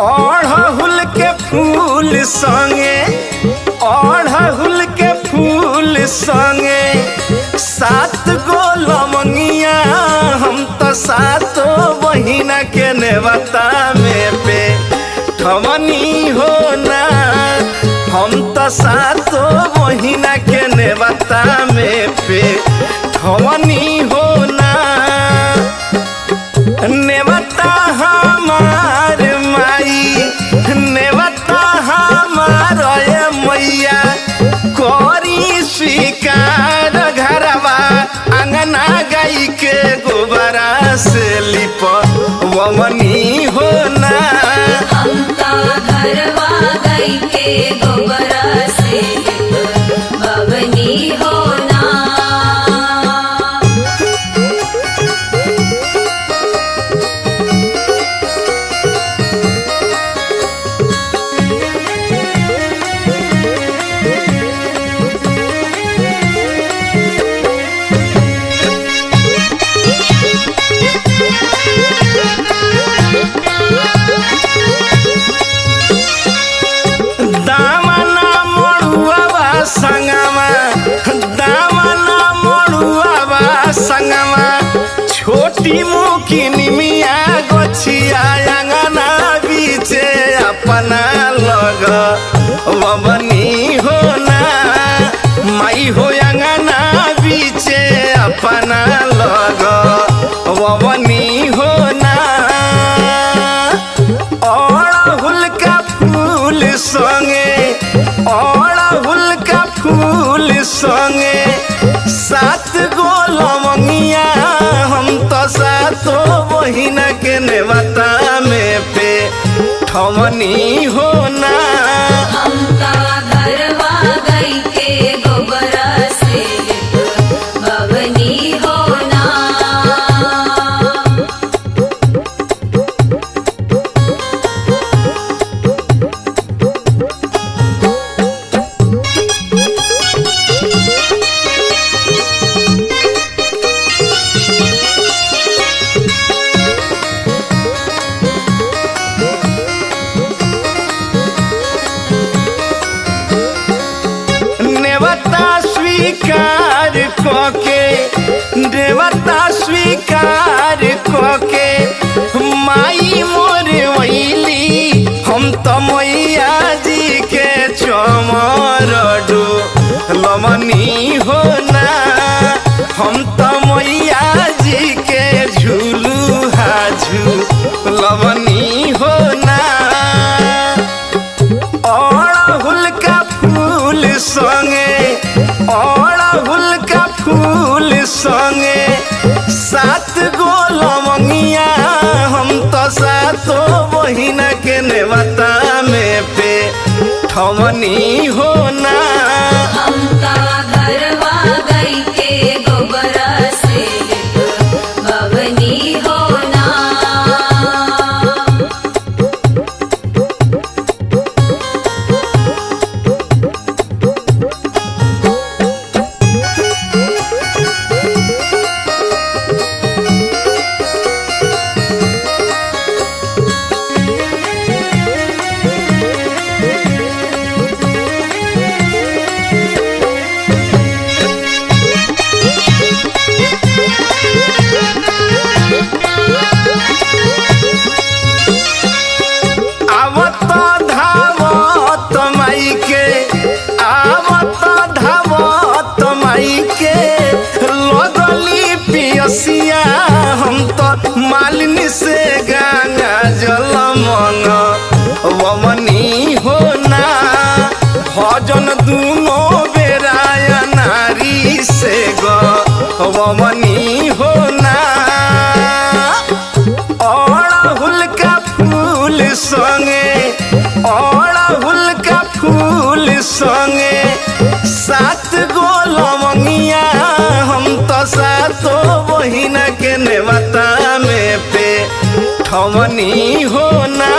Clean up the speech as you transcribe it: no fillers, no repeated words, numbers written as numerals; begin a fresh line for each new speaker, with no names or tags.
अड़हुल के फूल संगे अड़हुल के फूल संगे 7 गो लवंगिया हम तो 7 बहिना के नेवता में पे ठवनी हो ना। हम तो 7 बहिना के नेवता में पे ठवनी हो ना। नेवता हमार माई नेवता हमार मैया करी स्वीकार घरवा अंगना गाई के गोबरा से लिप वमनी हो ना।
हम तो घरवा गाई के गोबरा से लिप वमनी हो ना।
छोटी मुखिनी मिया गछिया अंगना बीचे अपना लग वमनी हो ना। माई हो अंगना बीचे अपना लग वमनी हो ना। अड़हुल का फूल संगे अड़हुल का फूल संगे 7 गो लवंगिया हम तो 7 बहिना के नेवता में पे ठवनी हो ना।
हम तो घरवा गाई के गोबरा से लिप वमनी हो ना।
देवता स्वीकार कके माई मोरे वैली हम तो मैया जी के चमर डो लमनी हो ना। हम तो मैया जी के झूलू हाजू लमनी हो ना। अड़हुल का फूल संगे अड़हुल का फूल संगे 7 गो लवंगिया हम तो 7 बहिना के नेवता में पे ठवनी हो ना।
हम तो घरवा गाई के गोबरा से लिप वमनी हो ना। हम तो मालिनी से गंगा जल मंग वमनी हो ना। भजन दूनों बेराया नारी से वमनी हो ना। अड़हुल का फूल संगे अड़हुल का फूल संगे 7 गो लवंगिया हम तो 7 बहिना के नेवता में पे ठवनी हो ना।